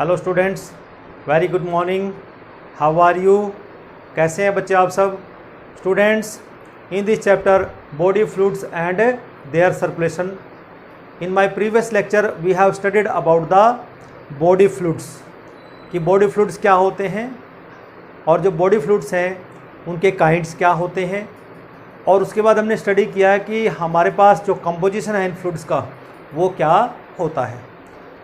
Hello students, very good morning. How are you? कैसे हैं बच्चे आप सब? Students, in this chapter body fluids and their circulation, in my previous lecture we have studied about the body fluids कि body fluids क्या होते हैं और जो बॉडी फ्लूइड्स हैं उनके काइंड्स क्या होते हैं। और उसके बाद हमने स्टडी किया है कि हमारे पास जो कंपोजिशन है इन फ्लूइड्स का वो क्या होता है।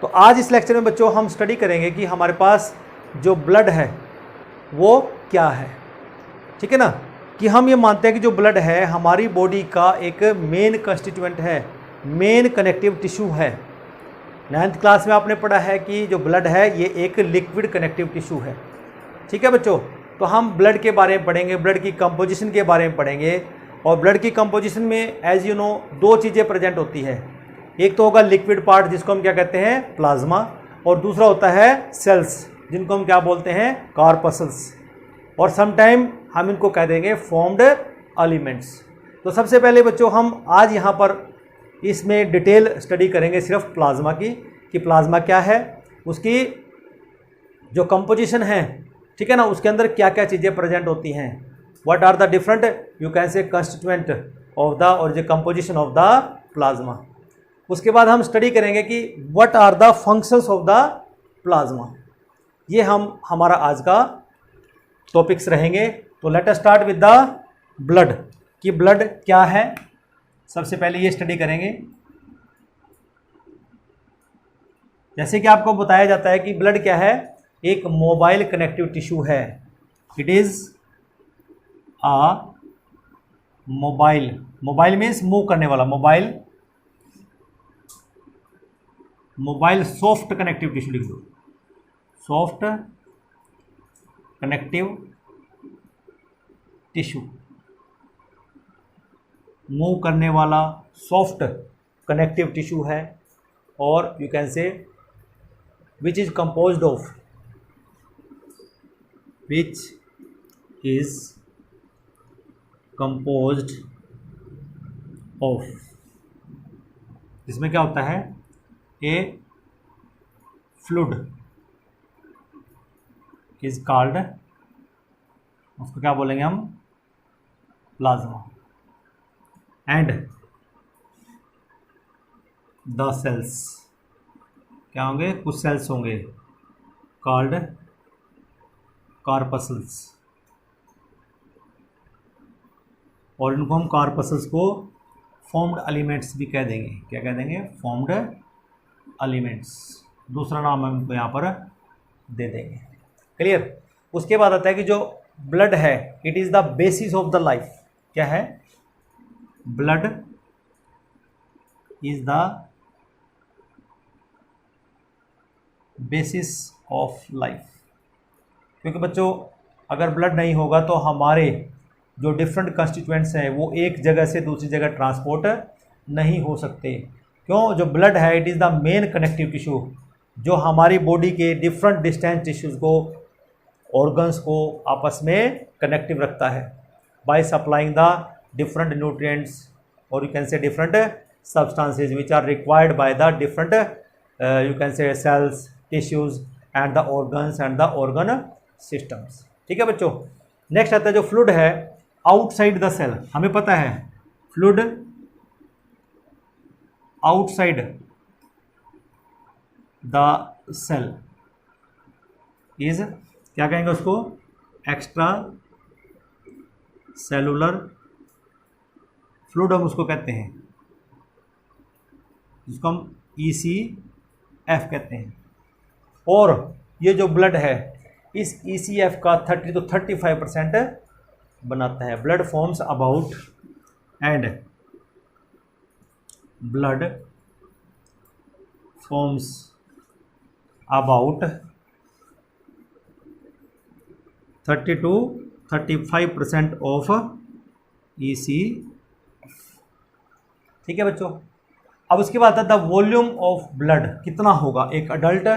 तो आज इस लेक्चर में बच्चों हम स्टडी करेंगे कि हमारे पास जो ब्लड है वो क्या है। ठीक है ना, कि हम ये मानते हैं कि जो ब्लड है हमारी बॉडी का एक मेन कंस्टिट्यूएंट है, मेन कनेक्टिव टिश्यू है। 9th क्लास में आपने पढ़ा है कि जो ब्लड है ये एक लिक्विड कनेक्टिव टिश्यू है। ठीक है बच्चों, तो हम ब्लड के बारे में पढ़ेंगे, ब्लड की कंपोजिशन के बारे में पढ़ेंगे। और ब्लड की कंपोजिशन में एज यू नो दो चीज़ें प्रेजेंट होती है। एक तो होगा लिक्विड पार्ट जिसको हम क्या कहते हैं, प्लाज्मा, और दूसरा होता है सेल्स जिनको हम क्या बोलते हैं, कॉर्पसल्स, और समटाइम हम इनको कह देंगे फॉर्म्ड एलिमेंट्स। तो सबसे पहले बच्चों हम आज यहाँ पर इसमें डिटेल स्टडी करेंगे सिर्फ प्लाज्मा की, कि प्लाज्मा क्या है, उसकी जो कंपोजिशन है, ठीक है ना, उसके अंदर क्या क्या चीज़ें प्रेजेंट होती हैं, what are the different you can say constituent of the और the composition of the plasma. उसके बाद हम स्टडी करेंगे कि what are the functions of the plasma. ये हमारा आज का टॉपिक्स रहेंगे। तो let us start with the blood, कि ब्लड क्या है। सबसे पहले ये स्टडी करेंगे। जैसे कि आपको बताया जाता है कि ब्लड क्या है, एक मोबाइल कनेक्टिव टिश्यू है। It is a mobile means move करने वाला, मोबाइल सॉफ्ट कनेक्टिव टिश्यू लिख दो, सॉफ्ट कनेक्टिव टिश्यू, मूव करने वाला सॉफ्ट कनेक्टिव टिश्यू है। और यू कैन से which is composed of, which is composed of, इसमें क्या होता है, ए फ्लूइड इज कॉल्ड, उसको क्या बोलेंगे हम, प्लाज्मा, एंड द सेल्स, क्या होंगे, कुछ सेल्स होंगे, कॉल्ड कॉर्पसल्स, और इनको हम कॉर्पसल्स को फॉर्म्ड एलिमेंट्स भी कह देंगे। क्या कह देंगे, फॉर्म्ड एलिमेंट्स, दूसरा नाम हम इनको यहाँ पर दे देंगे। क्लियर। उसके बाद आता है कि जो ब्लड है it is the basis of the life. क्या है, blood is the basis of life. क्योंकि बच्चों अगर ब्लड नहीं होगा तो हमारे जो डिफरेंट कंस्टिट्यूएंट्स हैं वो एक जगह से दूसरी जगह ट्रांसपोर्ट नहीं हो सकते। क्यों, जो ब्लड है it is the main connective tissue जो हमारी बॉडी के डिफरेंट डिस्टेंस टिश्यूज़ को, ऑर्गन्स को आपस में कनेक्टिव रखता है by supplying the different nutrients और you can say different substances which are required by the different you can say cells, tissues and the organs and the organ systems. ठीक है बच्चों। नेक्स्ट आता है जो फ्लूइड है आउटसाइड द सेल। हमें पता है fluid outside the cell is, क्या कहेंगे उसको, एक्स्ट्रा सेलुलर फ्लूइड हम उसको कहते हैं, जिसको हम ECF कहते हैं। और ये जो ब्लड है इस ECF का 30 to 35% बनाता है। Blood forms about and blood forms about 30 to 35% of ECF। ठीक है बच्चों। अब उसके बाद आता है द वॉल्यूम ऑफ ब्लड, कितना होगा एक अडल्ट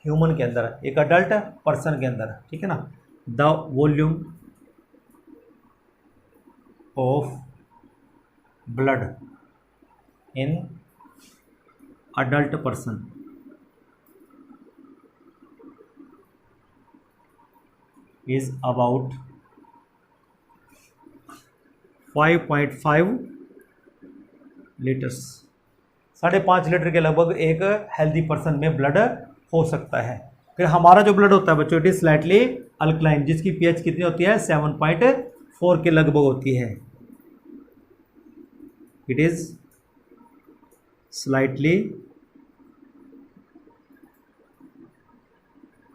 ह्यूमन के अंदर, एक अडल्ट पर्सन के अंदर। ठीक है ना, the volume of blood in adult person is about 5.5 litres. 5.5 litre के लगभग एक हेल्दी पर्सन में ब्लड हो सकता है। फिर हमारा जो ब्लड होता है बच्चों, इट इज स्लाइटली अल्कलाइन, जिसकी पीएच कितनी होती है 7.4 के लगभग होती है। It is slightly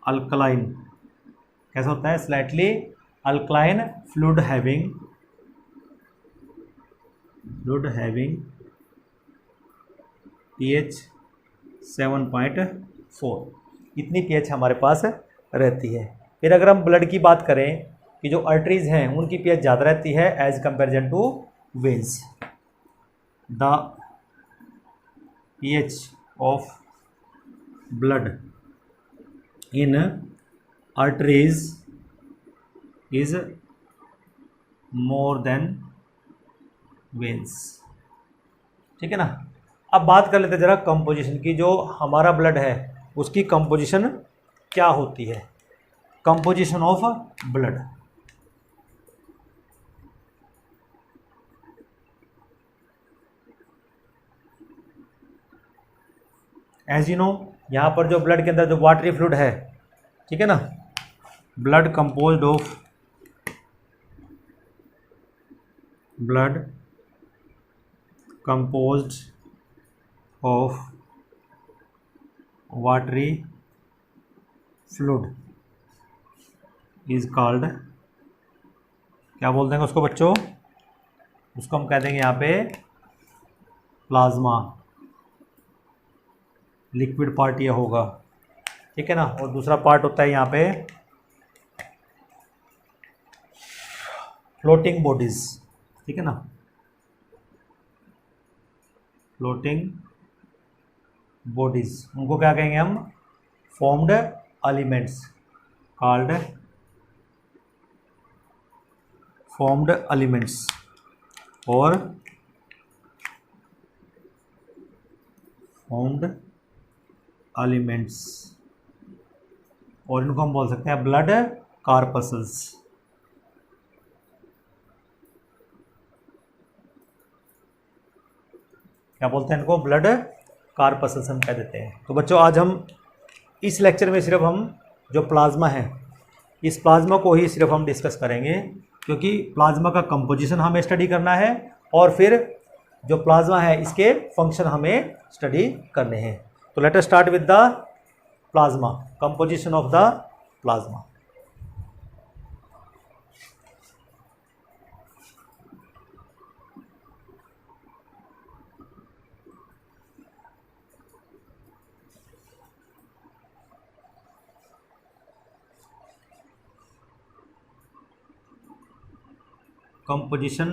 alkaline. कैसा होता है? Slightly alkaline fluid having pH 7.4, इतनी pH हमारे पास रहती है। फिर अगर हम ब्लड की बात करें कि जो आर्टरीज हैं उनकी pH ज़्यादा रहती है as comparison to veins. The pH of blood in arteries is more than veins. ठीक है ना। अब बात कर लेते हैं जरा कंपोजिशन की। जो हमारा ब्लड है उसकी कंपोजिशन क्या होती है? Composition of blood. As you know, यहाँ पर जो ब्लड के अंदर जो वाटरी फ्लूइड है, ठीक है ना, blood composed of watery fluid is called, क्या बोल देंगे उसको बच्चों? उसको हम कह देंगे यहाँ पे प्लाज्मा। लिक्विड पार्ट ये होगा, ठीक है ना। और दूसरा पार्ट होता है यहाँ पे फ्लोटिंग बॉडीज, ठीक है ना, फ्लोटिंग बॉडीज। उनको क्या कहेंगे हम? Formed elements, called formed elements. और फॉर्म्ड एलिमेंट्स, और इनको हम बोल सकते हैं ब्लड कार्पसल्स। क्या बोलते हैं इनको? ब्लड कार्पसल्स हम कह देते हैं। तो बच्चों आज हम इस लेक्चर में सिर्फ हम जो प्लाज्मा है, इस प्लाज्मा को ही सिर्फ हम डिस्कस करेंगे, क्योंकि प्लाज्मा का कंपोजिशन हमें स्टडी करना है और फिर जो प्लाज्मा है इसके फंक्शन हमें स्टडी करने हैं। तो let us start with the plasma, composition of the plasma. Composition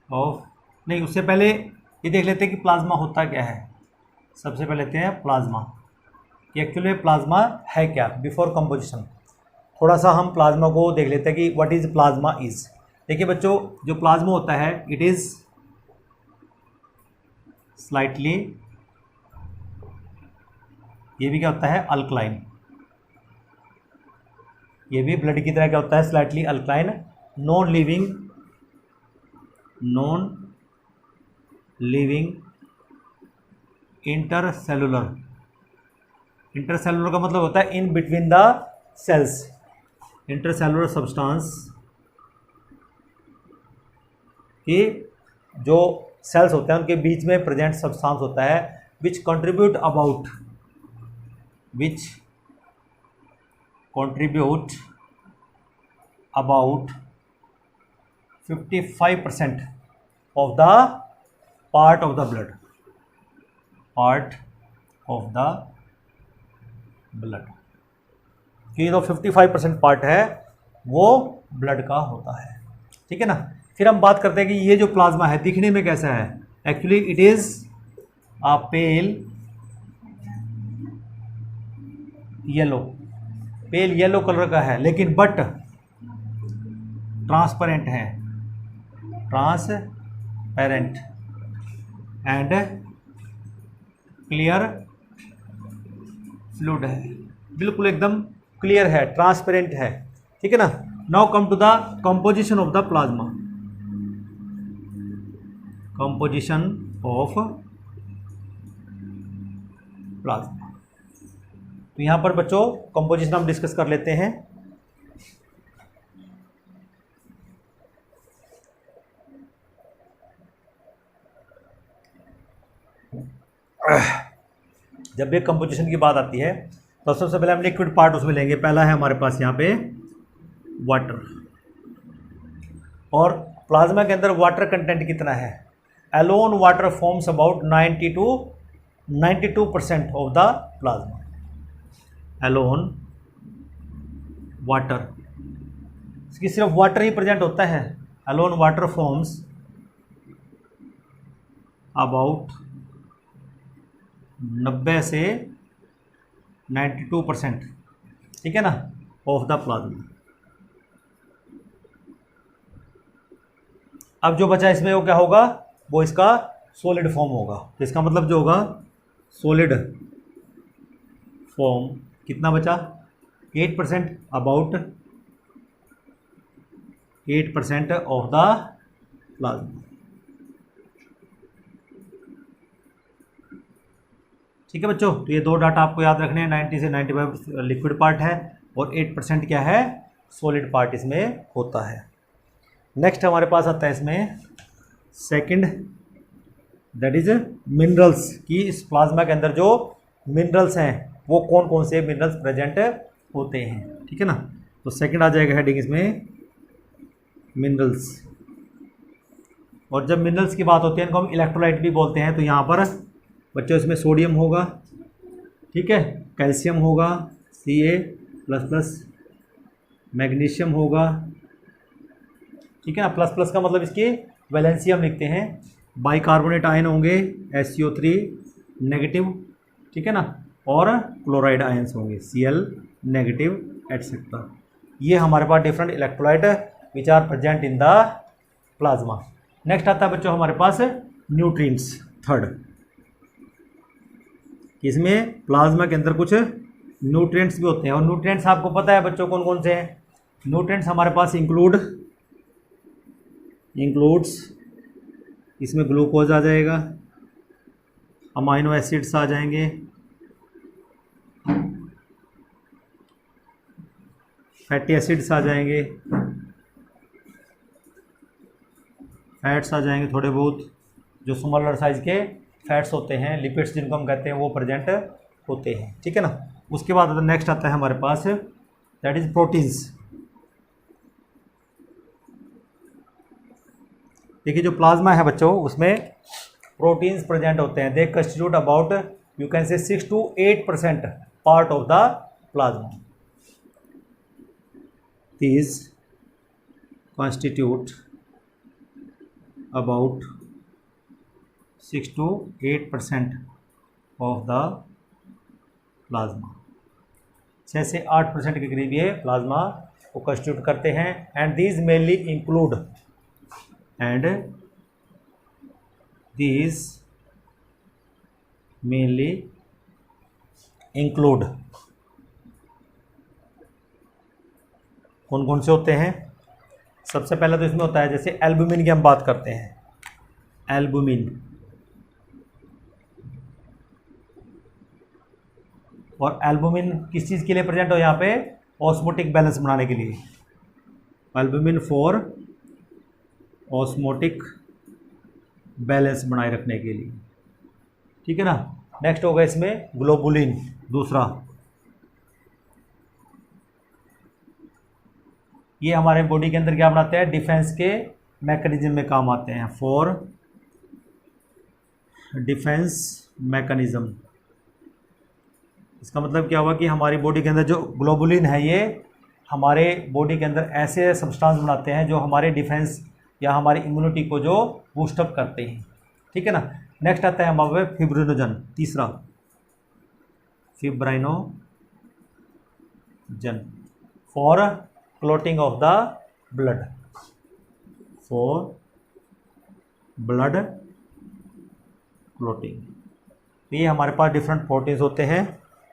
of, नहीं उससे पहले ये देख लेते हैं कि प्लाज्मा होता क्या है। सबसे पहले लेते हैं प्लाज्मा कि एक्चुअली प्लाज्मा है क्या, बिफोर कंपोजिशन। थोड़ा सा हम प्लाज्मा को देख लेते हैं कि व्हाट इज प्लाज्मा इज। देखिए बच्चों, जो प्लाज्मा होता है इट इज स्लाइटली, ये भी क्या होता है? अल्कलाइन। ये भी ब्लड की तरह क्या होता है? Slightly alkaline. Non living intercellular. Intercellular का मतलब होता है in between the cells. Intercellular substance कि जो सेल्स होते हैं उनके बीच में प्रेजेंट सब्सटेंस होता है विच contribute about 55% of the part of the blood, कि जो 55% पार्ट है वो ब्लड का होता है। ठीक है ना। फिर हम बात करते हैं कि ये जो प्लाज्मा है दिखने में कैसा है। Actually it is a pale yellow colour का है, लेकिन बट ट्रांसपेरेंट है, ट्रांसपेरेंट एंड क्लियर फ्लूइड है, बिल्कुल एकदम क्लियर है, ट्रांसपेरेंट है, ठीक है ना। Now come to the composition of the plasma. Composition of plasma, तो यहां पर बच्चों कंपोजिशन हम डिस्कस कर लेते हैं। जब भी कंपोजिशन की बात आती है तो सबसे पहले हम लिक्विड पार्ट उसमें लेंगे। पहला है हमारे पास यहाँ पे वाटर, और प्लाज्मा के अंदर वाटर कंटेंट कितना है? Alone water forms about 90 to 92% of the plasma. Alone water, इसकी सिर्फ वाटर ही प्रेजेंट होता है। एलोन वाटर फॉर्म्स अबाउट 90 से 92%, ठीक है ना, ऑफ द प्लाज्मा। अब जो बचा इसमें वो क्या होगा? वो इसका सॉलिड फॉर्म होगा। तो इसका मतलब जो होगा सॉलिड फॉर्म कितना बचा? 8%, अबाउट 8% ऑफ द प्लाज्मा, ठीक है बच्चों। तो ये दो डाटा आपको याद रखने हैं, 90 से 95 लिक्विड पार्ट है और 8% क्या है? सॉलिड पार्ट इसमें होता है। नेक्स्ट हमारे पास आता है इसमें सेकंड, दैट इज मिनरल्स, की इस प्लाज्मा के अंदर जो मिनरल्स हैं वो कौन कौन से मिनरल्स प्रेजेंट होते हैं, ठीक है ना। तो सेकंड आ जाएगा हेडिंग इसमें मिनरल्स। और जब मिनरल्स की बात होती है इनको हम इलेक्ट्रोलाइट भी बोलते हैं। तो यहाँ पर बच्चों इसमें सोडियम होगा, ठीक है, कैल्शियम होगा Ca++, मैग्नीशियम होगा, ठीक है ना। प्लस प्लस का मतलब इसकी वैलेंसी हम लिखते हैं। बाइकार्बोनेट आयन होंगे SCO3 नेगेटिव, ठीक है ना, और क्लोराइड आयन्स होंगे Cl नेगेटिव एटसेट्रा। ये हमारे पास different electrolyte which are present in the plasma. Next आता है बच्चों हमारे पास न्यूट्रिएंट्स, थर्ड। इसमें प्लाज्मा के अंदर कुछ न्यूट्रिएंट्स भी होते हैं, और न्यूट्रिएंट्स आपको पता है बच्चों कौन कौन से हैं। न्यूट्रिएंट्स हमारे पास इंक्लूड्स, इसमें ग्लूकोज आ जाएगा, अमाइनो एसिड्स आ जाएंगे, फैटी एसिड्स आ जाएंगे, फैट्स आ जाएंगे थोड़े बहुत, जो स्मॉलर साइज के फैट्स होते हैं, लिपिड्स जिनको हम कहते हैं, वो प्रेजेंट होते हैं, ठीक है ना। उसके बाद नेक्स्ट आता है हमारे पास दैट इज प्रोटीन्स। देखिए जो प्लाज्मा है बच्चों उसमें प्रोटीन्स प्रेजेंट होते हैं। दे कंस्टिट्यूट अबाउट यू कैन से 6 to 8% part of the plasma. These constitute about 6 to 8% of the plasma. 6 से 8% के करीब ये प्लाज्मा को कंस्टिट्यूट करते हैं। एंड दीज मेनली इंक्लूड कौन कौन से होते हैं? सबसे पहले तो इसमें होता है जैसे एल्बुमिन की हम बात करते हैं, एल्बुमिन, और एल्बुमिन किस चीज़ के लिए प्रेजेंट हो यहाँ पे? ऑस्मोटिक बैलेंस बनाने के लिए, एल्बुमिन फॉर ऑस्मोटिक बैलेंस बनाए रखने के लिए, ठीक है ना। नेक्स्ट होगा इसमें ग्लोबुलिन, दूसरा, ये हमारे बॉडी के अंदर क्या बनाते हैं? डिफेंस के मैकेनिज्म में काम आते हैं, फॉर डिफेंस मैकेनिज्म। इसका मतलब क्या हुआ कि हमारी बॉडी के अंदर जो ग्लोबुलिन है ये हमारे बॉडी के अंदर ऐसे सब्सटेंस बनाते हैं जो हमारे डिफेंस या हमारी इम्यूनिटी को जो बूस्टअप करते हैं, ठीक है ना। नेक्स्ट आता है हमारे फिब्रिनोजन, तीसरा, fibrinogen for clotting of the blood, for blood clotting. ये हमारे पास डिफरेंट प्रोटीन्स होते हैं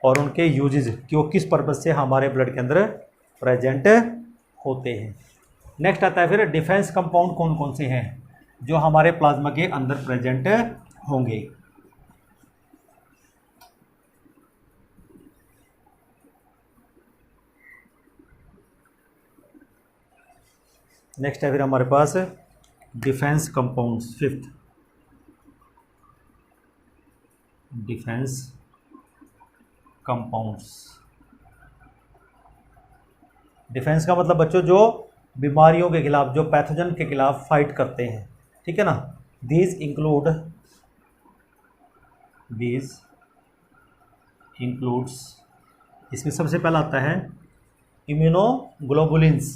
और उनके यूजेज कि वो किस पर्पज़ से हमारे ब्लड के अंदर प्रेजेंट होते हैं। नेक्स्ट आता है फिर डिफेंस कंपाउंड कौन कौन से हैं जो हमारे प्लाज्मा के अंदर प्रेजेंट होंगे। नेक्स्ट है फिर हमारे पास defence compounds, fifth defence compounds. Defence का मतलब बच्चों जो बीमारियों के खिलाफ, जो पैथोजन के खिलाफ फाइट करते हैं, ठीक है ना। दीज इंक्लूड्स, इसमें सबसे पहला आता है इम्यूनोग्लोबुलिन्स,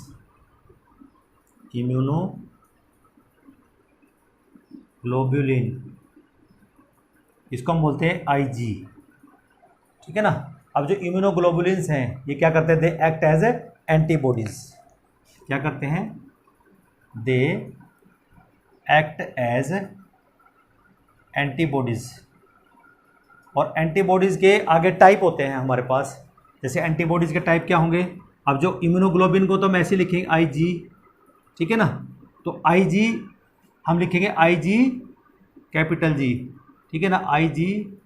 इसको हम बोलते हैं आईजी, ठीक है ना। अब जो इम्यूनोग्लोबुलिन्स हैं ये क्या करते हैं, दे एक्ट एज एंटीबॉडीज। क्या करते हैं, दे एक्ट एज एंटीबॉडीज। और एंटीबॉडीज़ के आगे टाइप होते हैं हमारे पास, जैसे एंटीबॉडीज़ के टाइप क्या होंगे। अब जो इम्यूनोग्लोबिन को तो हम ऐसे लिखेंगे आईजी, ठीक है ना। तो आईजी हम लिखेंगे आईजी कैपिटल जी, ठीक है ना, आईजी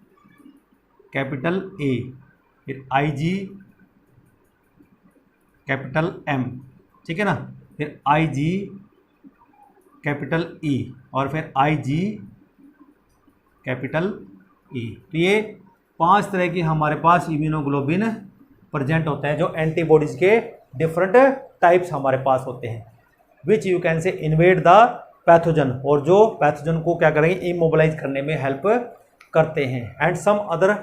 कैपिटल ए, फिर आईजी कैपिटल एम, ठीक है ना, फिर आईजी कैपिटल ई और फिर आईजी कैपिटल ई। तो ये 5 तरह की हमारे पास इम्यूनोग्लोबिन प्रेजेंट होता है जो एंटीबॉडीज़ के डिफरेंट टाइप्स हमारे पास होते हैं, विच यू कैन से इन्वेड द पैथोजन, और जो पैथोजन को क्या करेंगे, इमोबिलाइज करने में हेल्प करते हैं। एंड सम अदर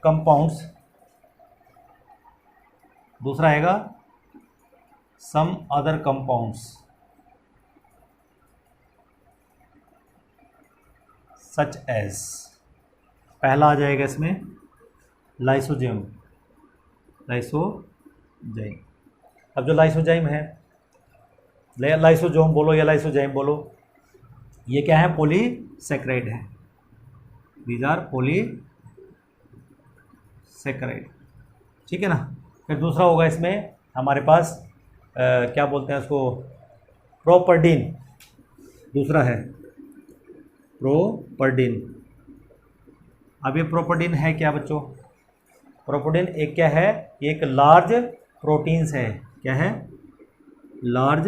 कंपाउंड्स, दूसरा आएगा some other compounds such as, पहला आ जाएगा इसमें लाइसोजाइम। अब जो लाइसोजाइम है, लाइसोजोम बोलो या लाइसोजाइम बोलो, ये क्या है, पॉलीसैकेराइड है। दीज आर पॉलीसैकेराइड, ठीक है ना। फिर दूसरा होगा इसमें हमारे पास क्या बोलते हैं उसको, प्रोपर्डीन, दूसरा है प्रोपर्डीन। अब ये प्रोपर्डीन है क्या बच्चों, प्रोपर्डीन एक क्या है, एक लार्ज प्रोटीन्स है। क्या है, लार्ज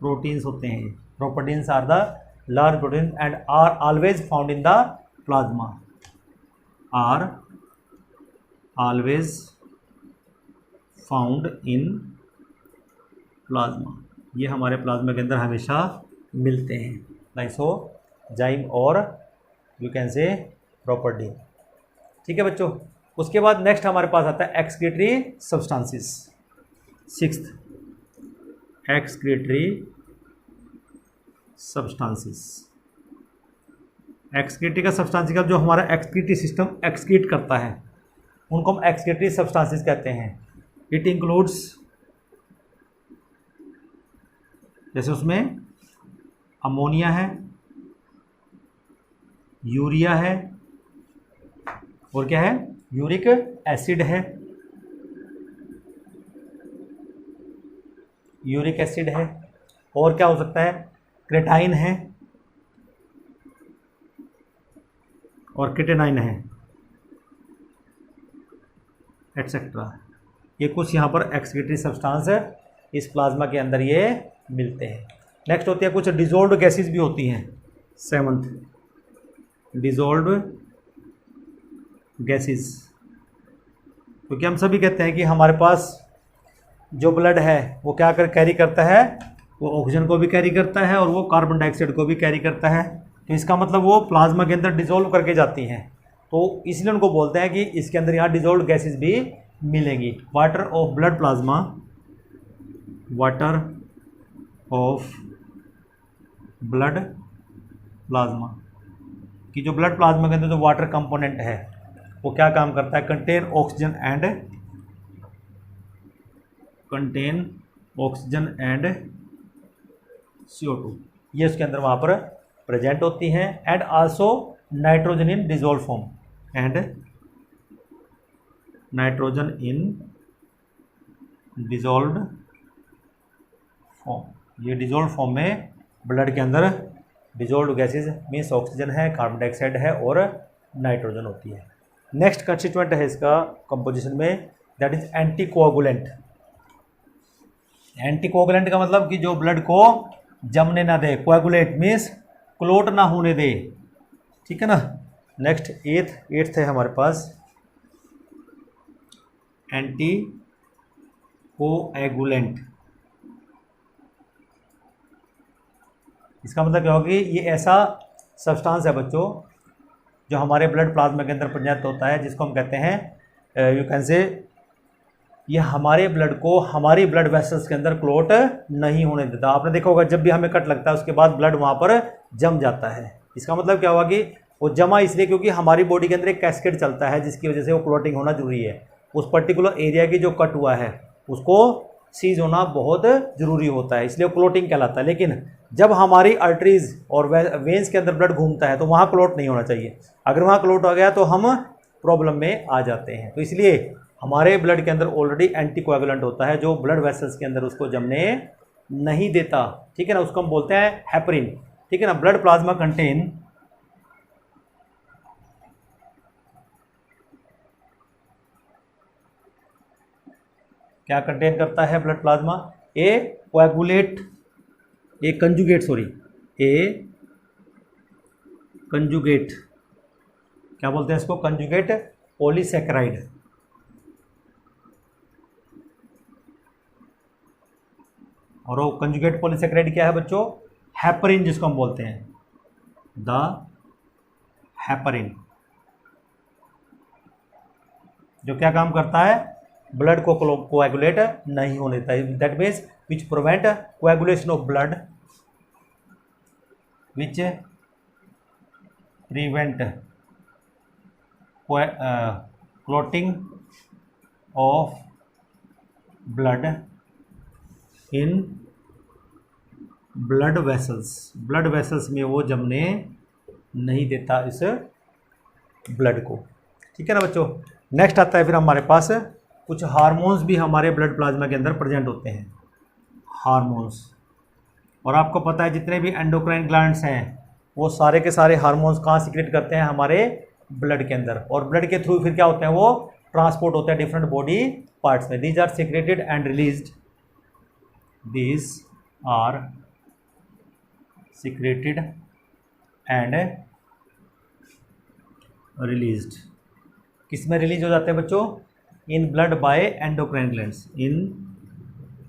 प्रोटीन्स होते हैं। Properdins are the large protein and are always found in the plasma, are always found in plasma. ये हमारे प्लाज्मा के अंदर हमेशा मिलते हैं, लाइसोजाइम और यू कैन से प्रोपर्डीन, ठीक है बच्चों। उसके बाद नेक्स्ट हमारे पास आता है excretory substances, sixth excretory substances. Excretory का सब्सटेंस का जो हमारा एक्सक्रीटरी सिस्टम एक्सक्रीट करता है उनको हम एक्सक्रीटरी सब्सटेंसेस कहते हैं। इट इंक्लूड्स, जैसे उसमें अमोनिया है, यूरिया है, और क्या है, यूरिक एसिड है, यूरिक एसिड है, और क्या हो सकता है, क्रेटाइन है और क्रिटेनाइन है, एटसेट्रा। ये कुछ यहाँ पर एक्सक्रीटरी सब्सटेंस है इस प्लाज्मा के अंदर ये मिलते हैं। नेक्स्ट होती है कुछ डिजोल्व्ड गैसेस भी होती हैं, सेवंथ डिजोल्व्ड गैसेस। क्योंकि हम सभी कहते हैं कि हमारे पास जो ब्लड है वो क्या कैरी करता है, वो ऑक्सीजन को भी कैरी करता है और वो कार्बन डाइऑक्साइड को भी कैरी करता है। तो इसका मतलब वो प्लाज्मा के अंदर डिजोल्व करके जाती हैं, तो इसलिए उनको बोलते हैं कि इसके अंदर यहाँ डिजोल्व गैसेस भी मिलेंगी। Water of blood plasma, water of blood plasma, कि जो ब्लड प्लाज्मा के अंदर जो वाटर कंपोनेंट है वो क्या काम करता है, कंटेन ऑक्सीजन एंड CO2, ये उसके अंदर वहाँ पर प्रेजेंट होती हैं। And also nitrogen in dissolve form, and nitrogen in dissolved form. ये डिजॉल्व फॉर्म में ब्लड के अंदर डिजॉल्व्ड गैसेज मीन्स ऑक्सीजन है, कार्बन डाइऑक्साइड है और नाइट्रोजन होती है। नेक्स्ट कंस्टिट्यूएंट है इसका कंपोजिशन में, दैट इज एंटीकोगुलेंट। एंटीकोगुलेंट का मतलब कि जो ब्लड को जमने ना दे, कोएगुलेट मीन्स क्लोट ना होने दे, ठीक है ना। नेक्स्ट एट्थ है हमारे पास एंटीकोएगुलेंट। इसका मतलब क्या होगी, ये ऐसा सब्सटेंस है बच्चों जो हमारे ब्लड प्लाज्मा के अंदर प्रेजेंट होता है, जिसको हम कहते हैं यू कैन से, ये हमारे ब्लड को हमारी ब्लड वेसल्स के अंदर क्लोट नहीं होने देता। आपने देखा होगा जब भी हमें कट लगता है उसके बाद ब्लड वहाँ पर जम जाता है। इसका मतलब क्या हुआ कि वो जमा इसलिए क्योंकि हमारी बॉडी के अंदर एक कैस्केड चलता है जिसकी वजह से वो क्लोटिंग होना जरूरी है। उस पर्टिकुलर एरिया की जो कट हुआ है उसको सीज होना बहुत ज़रूरी होता है, इसलिए वो क्लोटिंग कहलाता है। लेकिन जब हमारी आर्टरीज और वेंस के अंदर ब्लड घूमता है तो वहाँ क्लोट नहीं होना चाहिए। अगर वहाँ क्लोट हो गया तो हम प्रॉब्लम में आ जाते हैं। तो इसलिए हमारे ब्लड के अंदर ऑलरेडी एंटीकोएगुलेंट होता है जो ब्लड वेसल्स के अंदर उसको जमने नहीं देता, ठीक है ना। उसको हम बोलते हैं हेपरिन, ठीक है ना। ब्लड प्लाज्मा कंटेन क्या कंटेन करता है ब्लड प्लाज्मा, ए कोएगुलेट, ए कंजुगेट, क्या बोलते हैं इसको, कंजुगेट पॉलीसैकेराइड। और वो कंजुगेट पॉलीसैकेराइड क्या है बच्चों, हेपरिन, जिसको हम बोलते हैं द हेपरिन, जो क्या काम करता है, ब्लड को कोएगुलेट नहीं होने देता है। That means which prevent coagulation of blood, which prevent clotting of blood in blood vessels में वो जमने नहीं देता इस ब्लड को, ठीक है ना बच्चों। नेक्स्ट आता है फिर हमारे पास कुछ हार्मोन्स भी हमारे ब्लड प्लाज्मा के अंदर प्रेजेंट होते हैं, हार्मोन्स। और आपको पता है जितने भी एंडोक्राइन ग्लैंड्स हैं वो सारे के सारे हार्मोन्स कहाँ सीक्रेट करते हैं, हमारे ब्लड के अंदर। और ब्लड के थ्रू फिर क्या होते हैं, वो ट्रांसपोर्ट होते हैं डिफरेंट बॉडी पार्ट्स में। These are secreted and released, these are secreted and released। किस में रिलीज हो जाते हैं बच्चों, in blood bye endocrine glands, in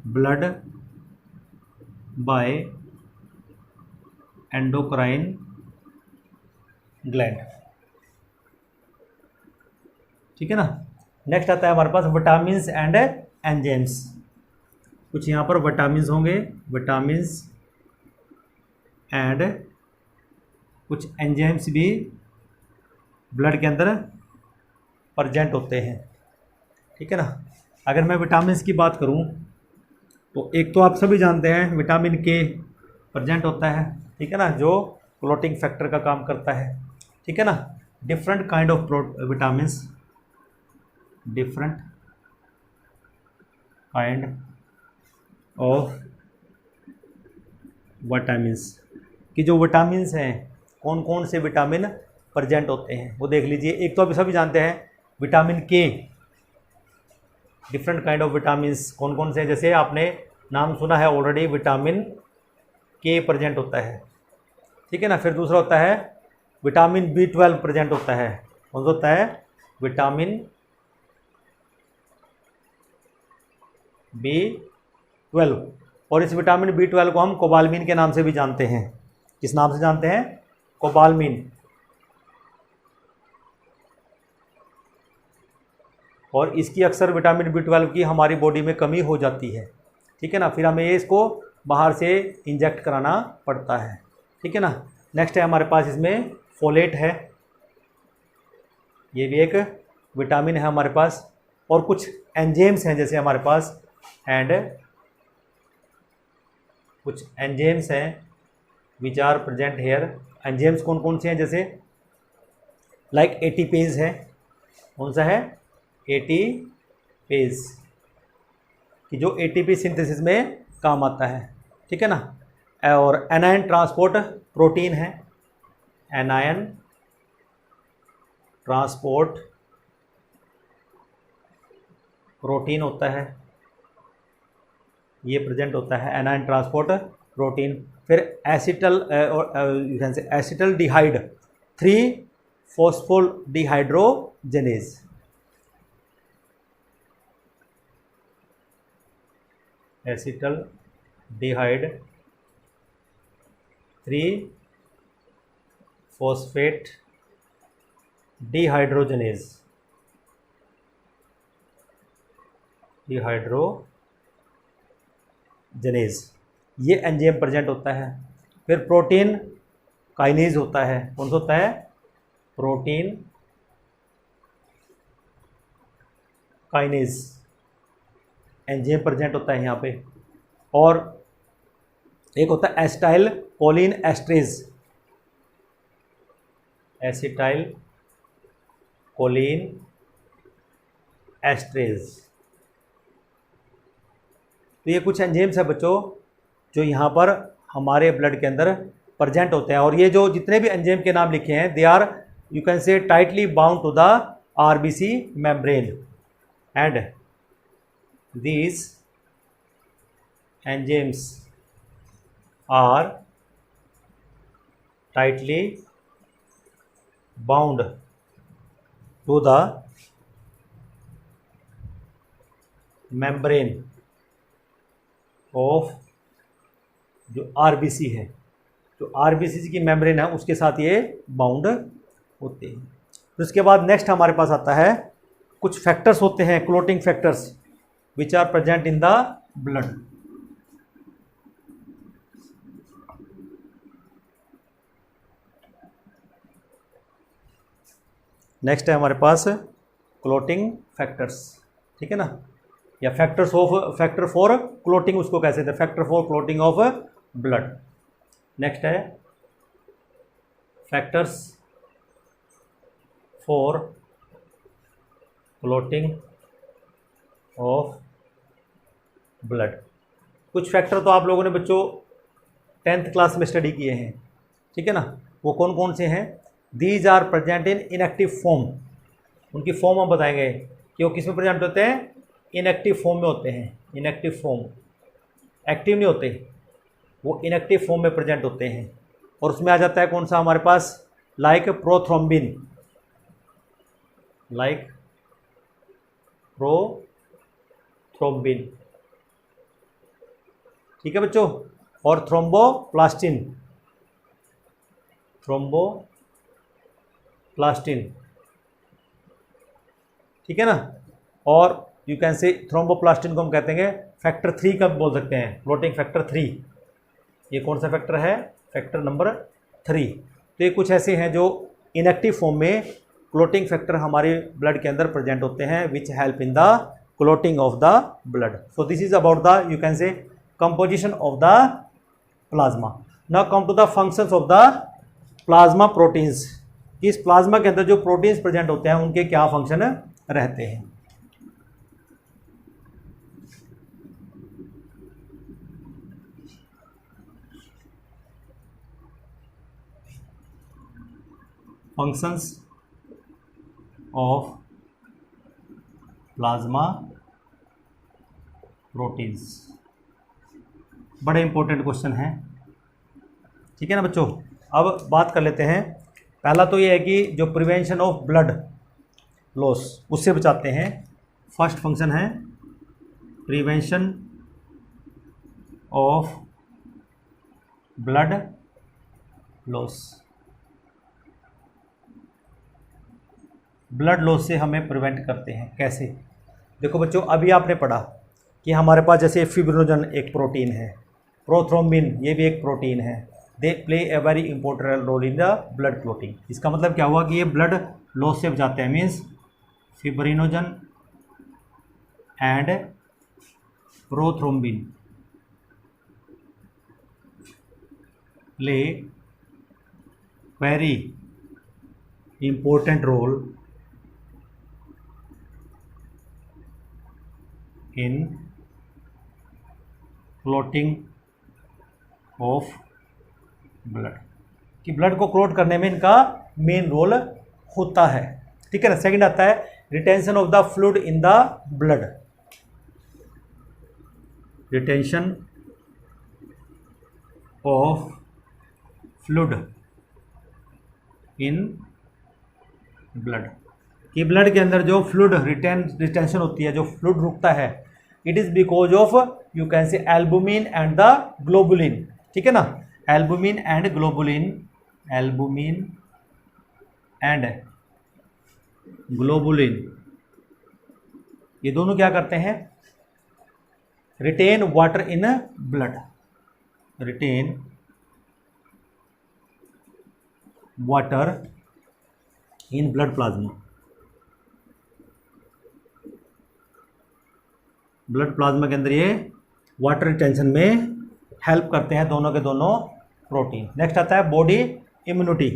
blood bye endocrine gland, ठीक है ना। नेक्स्ट आता है हमारे पास विटामिन्स एंड एंजाइम्स। कुछ यहाँ पर विटामिन्स होंगे, विटामिन्स एंड कुछ एंजाइम्स भी ब्लड के अंदर प्रेजेंट होते हैं, ठीक है ना। अगर मैं विटामिन्स की बात करूँ तो एक तो आप सभी जानते हैं विटामिन के प्रेजेंट होता है, ठीक है ना, जो क्लोटिंग फैक्टर का काम करता है, ठीक है ना। Different kind of vitamins, different kind of vitamins, कि जो विटामिन्स हैं कौन कौन से विटामिन प्रेजेंट होते हैं वो देख लीजिए। एक तो अभी सभी जानते हैं विटामिन के, डिफरेंट काइंड ऑफ विटामिन्स कौन कौन से हैं, जैसे आपने नाम सुना है ऑलरेडी, विटामिन के प्रेजेंट होता है, ठीक है ना। फिर दूसरा होता है विटामिन B12 प्रेजेंट होता है, कौन सा होता है, विटामिन B12। और इस विटामिन B12 को हम कोबालमिन के नाम से भी जानते हैं। किस नाम से जानते हैं, कोबालमिन। और इसकी अक्सर विटामिन B12 की हमारी बॉडी में कमी हो जाती है, ठीक है ना। फिर हमें इसको बाहर से इंजेक्ट कराना पड़ता है, ठीक है ना। नेक्स्ट है हमारे पास इसमें फोलेट है, ये भी एक विटामिन है हमारे पास। और कुछ एंजाइम्स हैं जैसे हमारे पास, एंड कुछ एंजाइम्स हैं which are present here. Enzymes कौन कौन से हैं, जैसे लाइक एटीपेज है, कौन सा है, एटीपेज, कि जो एटीपी सिंथेसिस में काम आता है, ठीक है ना। और एनायन ट्रांसपोर्ट प्रोटीन है, एनायन ट्रांसपोर्ट प्रोटीन होता है, ये प्रेजेंट होता है एनायन ट्रांसपोर्ट प्रोटीन। फिर एसिटल एसिटल डिहाइड 3 फॉस्फोडिहाइड्रोजेनेज, एसिटल डिहाइड 3 फॉस्फेट डिहाइड्रोजेनेज, डिहाइड्रोजेनेज, ये एंजाइम प्रेजेंट होता है। फिर प्रोटीन काइनेज होता है, कौन सा होता है, प्रोटीन काइनेज एंजाइम प्रेजेंट होता है यहाँ पे। और एक होता है acetyl choline esterase, acetyl choline esterase. तो ये कुछ एंजाइम्स है बच्चों जो यहाँ पर हमारे ब्लड के अंदर प्रेजेंट होते हैं। और ये जो जितने भी एंजाइम के नाम लिखे हैं, they are you can say tightly bound to the RBC membrane, and these enzymes are tightly bound to the membrane of जो आरबीसी है, जो आरबीसी की मेम्ब्रेन है उसके साथ ये बाउंड होते हैं। फिर उसके बाद नेक्स्ट हमारे पास आता है कुछ फैक्टर्स होते हैं, clotting factors which are present in the blood। Next है हमारे पास क्लोटिंग फैक्टर्स, ठीक है ना, या फैक्टर फॉर क्लोटिंग उसको कैसे थे, factor for clotting of blood. Next है factors for clotting of blood. कुछ फैक्टर तो आप लोगों ने बच्चों 10th क्लास में स्टडी किए हैं, ठीक है ना। वो कौन कौन से हैं, these are present in inactive form, उनकी फॉर्म हम बताएंगे कि वो किस में प्रेजेंट होते हैं, इनएक्टिव फॉर्म में होते हैं। इनएक्टिव फॉर्म, एक्टिव नहीं होते, वो इनएक्टिव फॉर्म में प्रेजेंट होते हैं। और उसमें आ जाता है कौन सा हमारे पास, लाइक प्रोथ्रोम्बिन, लाइक प्रोथ्रोम्बिन, ठीक है बच्चों। और थ्रोम्बोप्लास्टिन, थ्रोम्बोप्लास्टिन, ठीक है ना। और यू कैन से थ्रोम्बोप्लास्टिन को हम कहते हैं फैक्टर 3 का बोल सकते हैं, क्लोटिंग फैक्टर 3। ये कौन सा फैक्टर है, फैक्टर नंबर 3। तो ये कुछ ऐसे हैं जो इनएक्टिव फॉर्म में क्लोटिंग फैक्टर हमारे ब्लड के अंदर प्रेजेंट होते हैं, which help in the clotting of the blood. So this is about the you can से composition of the plasma. Now come to the functions of the plasma proteins, कि इस plasma के अंदर जो प्रोटीन्स प्रेजेंट होते हैं उनके क्या फंक्शन रहते हैं। फंक्शंस ऑफ प्लाज्मा प्रोटीन्स, बड़े इंपॉर्टेंट क्वेश्चन हैं, ठीक है ना बच्चों। अब बात कर लेते हैं, पहला तो ये है कि जो प्रिवेंशन ऑफ ब्लड लॉस, उससे बचाते हैं। फर्स्ट फंक्शन है prevention of blood loss. Blood loss से हमें प्रिवेंट करते हैं कैसे, देखो बच्चों अभी आपने पढ़ा कि हमारे पास जैसे फिब्रिनोजन एक प्रोटीन है, प्रोथ्रोम्बिन ये भी एक प्रोटीन है, they play a very important role in the blood clotting. इसका मतलब क्या हुआ कि ये ब्लड लॉस से बचाते हैं, means fibrinogen and prothrombin play very important role in clotting of blood, कि ब्लड को क्लॉट करने में इनका मेन रोल होता है। ठीक है ना। सेकंड आता है retention of the fluid in the blood, retention of fluid in blood, कि ब्लड के अंदर जो फ्लूइड रिटेंशन होती है, जो फ्लूइड रुकता है, it is because of you can say albumin and the globulin. ठीक है ना। Albumin and globulin, albumin and globulin, ये दोनों क्या करते हैं, retain water in blood, retain water in blood plasma, blood plasma के अंदर ये वाटर रिटेंशन में हेल्प करते हैं दोनों के दोनों प्रोटीन। नेक्स्ट आता है बॉडी इम्यूनिटी,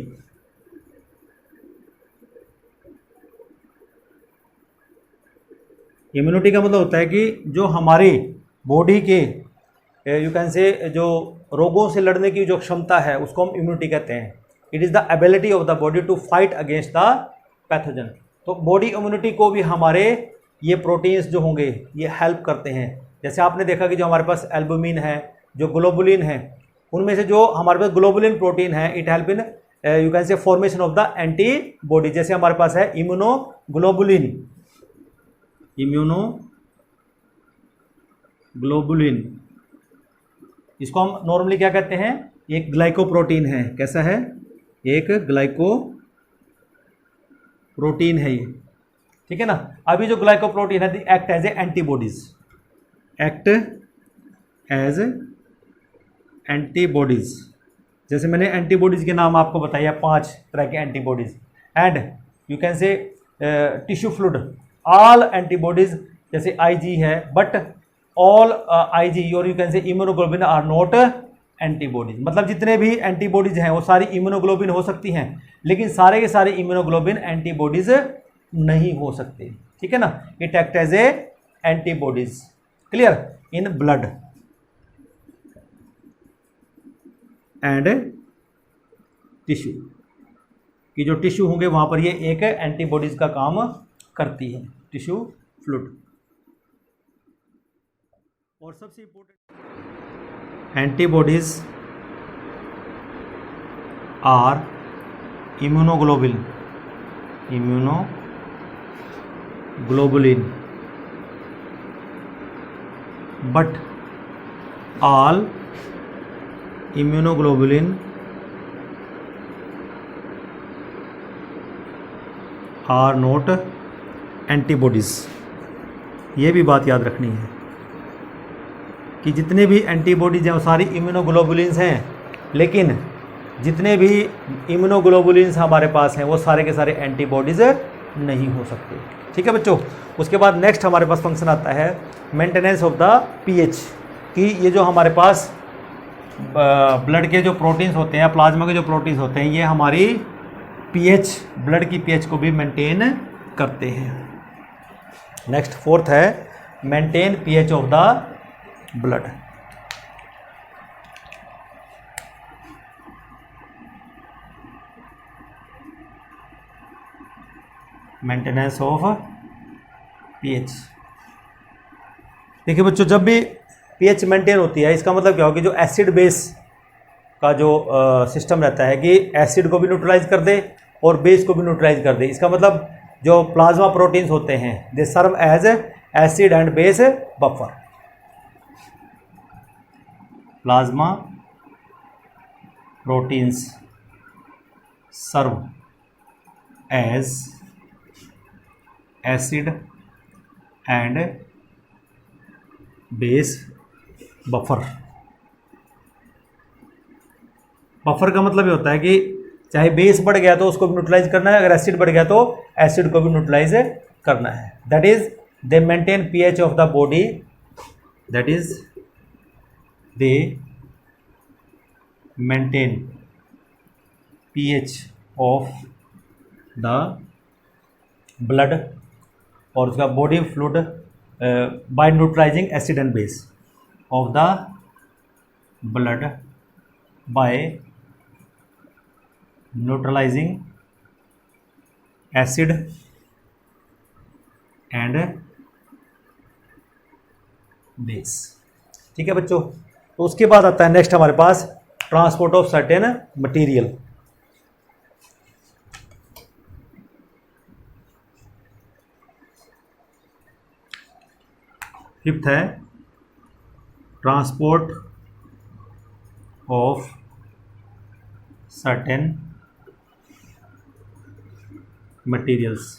इम्यूनिटी का मतलब होता है कि जो हमारी बॉडी के यू कैन से जो रोगों से लड़ने की जो क्षमता है उसको हम इम्यूनिटी कहते हैं। It is the ability of the body to fight against the pathogen. तो बॉडी इम्यूनिटी को भी हमारे ये प्रोटीन्स जो होंगे ये हेल्प करते हैं। जैसे आपने देखा कि जो हमारे पास एल्बुमिन है, जो ग्लोबुलिन है, उनमें से जो हमारे पास ग्लोबुलिन प्रोटीन है it help in you can से फॉर्मेशन ऑफ द एंटीबॉडी। जैसे हमारे पास है इम्यूनोग्लोबुलिन, इम्यूनोग्लोबुलिन, इसको हम नॉर्मली क्या कहते हैं, एक ग्लाइकोप्रोटीन है। कैसा है, एक ग्लाइकोप्रोटीन है ये। ठीक है ना। अभी जो ग्लाइकोप्रोटीन है act as a antibodies, act as antibodies. जैसे मैंने एंटीबॉडीज के नाम आपको बताया 5 तरह के antibodies, and you can say tissue fluid, all antibodies, जैसे आईजी है, बट ऑल आईजी और you can say immunoglobin are not antibodies. मतलब जितने भी एंटीबॉडीज हैं वो सारी इम्यूनोग्लोबिन हो सकती हैं, लेकिन सारे के सारे इम्यूनोग्लोबिन एंटीबॉडीज नहीं हो सकते। ठीक है ना। It act as a antibodies, clear, in blood and tissue, कि जो टिश्यू होंगे वहां पर ये एक एंटीबॉडीज का काम करती है, टिश्यू फ्लूइड। और सबसे important, antibodies are immunoglobulin, immunoglobulin, but all immunoglobulin are not antibodies. ये भी बात याद रखनी है कि जितने भी एंटीबॉडीज हैं वो सारी इम्यूनोग्लोबुलिन्स हैं, लेकिन जितने भी इम्यूनोग्लोबुलिन्स हमारे पास हैं वो सारे के सारे एंटीबॉडीज नहीं हो सकते। ठीक है बच्चों। उसके बाद नेक्स्ट हमारे पास फंक्शन आता है मेंटेनेंस ऑफ द पीएच, कि ये जो हमारे पास ब्लड के जो प्रोटीन्स होते हैं, प्लाज्मा के जो प्रोटीन्स होते हैं, ये हमारी पीएच, ब्लड की पीएच को भी मेंटेन करते हैं। नेक्स्ट फोर्थ है maintain pH of the blood. Maintenance of pH. देखिए बच्चों, जब भी पीएच मेंटेन होती है इसका मतलब क्या होगा कि जो एसिड बेस का जो सिस्टम रहता है कि एसिड को भी न्यूट्रलाइज कर दे और बेस को भी न्यूट्रलाइज कर दे। इसका मतलब जो प्लाज्मा प्रोटीन्स होते हैं they serve as acid and base buffer. Plasma proteins serve as acid and base buffer. Buffer का मतलब ये होता है कि चाहे बेस बढ़ गया तो उसको भी न्यूट्रलाइज करना है, अगर एसिड बढ़ गया तो एसिड को भी न्यूट्रलाइज करना है। That is they maintain pH of the body, that is they maintain pH of the blood, और उसका body fluid by neutralising acid and base of the blood by neutralising acid and base. ठीक है बच्चों, तो उसके बाद आता है नेक्स्ट हमारे पास transport of certain material. Fifth है ट्रांसपोर्ट ऑफ सर्टेन मटेरियल्स,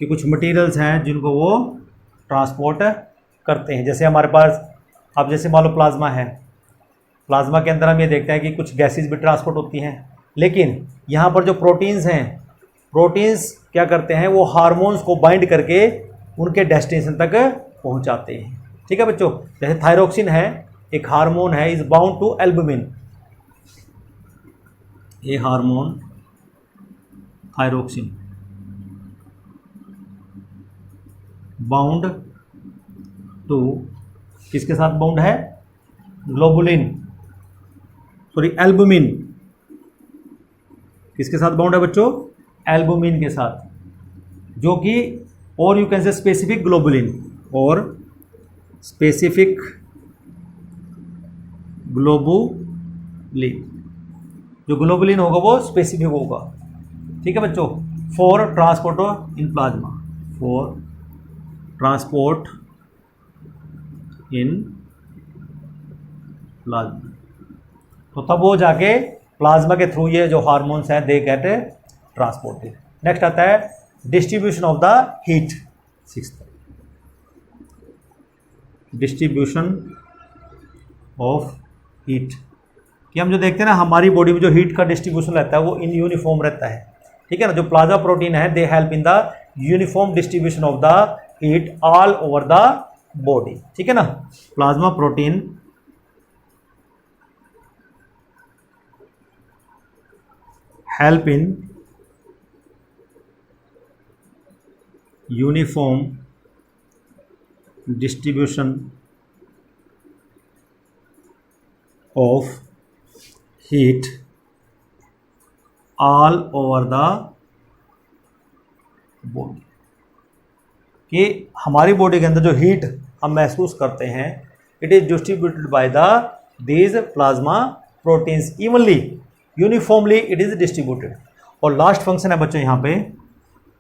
कि कुछ मटेरियल्स हैं जिनको वो ट्रांसपोर्ट करते हैं। जैसे हमारे पास अब जैसे मान लो प्लाज्मा है, प्लाज्मा के अंदर हम ये देखते हैं कि कुछ गैसेस भी ट्रांसपोर्ट होती हैं, लेकिन यहाँ पर जो प्रोटीन्स हैं, प्रोटीन्स क्या करते हैं, वो हार्मोन्स को बाइंड करके उनके डेस्टिनेशन तक पहुँचाते हैं। ठीक है बच्चों, जैसे थायरोक्सिन है, एक हार्मोन है, इज बाउंड टू एल्बुमिन, ये हार्मोन थायरोक्सिन बाउंड टू, किसके साथ बाउंड है, ग्लोबुलिन, सॉरी एल्बुमिन, किसके साथ बाउंड है बच्चों, एल्बुमिन के साथ, जो कि और यू कैन से स्पेसिफिक ग्लोबुलिन, और स्पेसिफिक ग्लोबुलिन, जो ग्लोबुलिन होगा वो स्पेसिफिक होगा। ठीक है बच्चों, for transport in plasma, for transport in plasma, तो तब वो जाके प्लाज्मा के थ्रू ये जो हार्मोन्स हैं दे गेट ट्रांसपोर्टेड। नेक्स्ट आता है distribution of the heat, sixth distribution of heat, कि हम जो देखते हैं ना हमारी बॉडी में जो हीट का डिस्ट्रीब्यूशन रहता है वो इन यूनिफॉर्म रहता है। ठीक है ना, जो प्लाज्मा प्रोटीन है they help in the uniform distribution of the heat all over the body. ठीक है ना, plasma protein help in uniform distribution of heat all over the body, कि हमारी बॉडी के अंदर जो हीट हम महसूस करते हैं it is distributed by the these plasma proteins evenly, uniformly it is distributed. और लास्ट फंक्शन है बच्चों यहाँ पे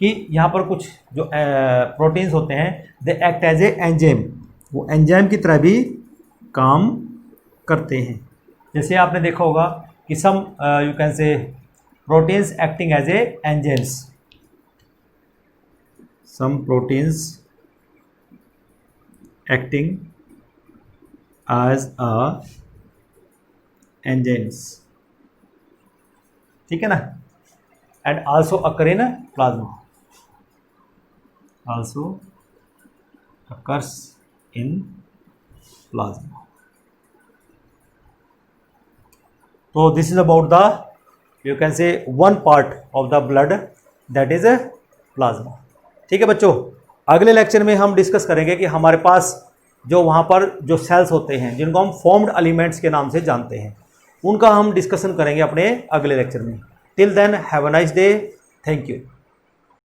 कि यहाँ पर कुछ जो प्रोटीन्स होते हैं they act as a enzyme, वो एंजाइम की तरह भी काम करते हैं। जैसे आपने देखा होगा कि some you can say proteins acting as a enzymes, some proteins acting as a enzymes. ठीक है ना, and also occur in plasma, also occurs in plasma. So this is about the, you can say, one part of the blood that is a plasma. ठीक है बच्चों, अगले lecture में हम discuss करेंगे कि हमारे पास जो वहाँ पर जो सेल्स होते हैं जिनको हम फॉर्म्ड एलिमेंट्स के नाम से जानते हैं, उनका हम डिस्कशन करेंगे अपने अगले लेक्चर में। Till then have a nice day, thank you.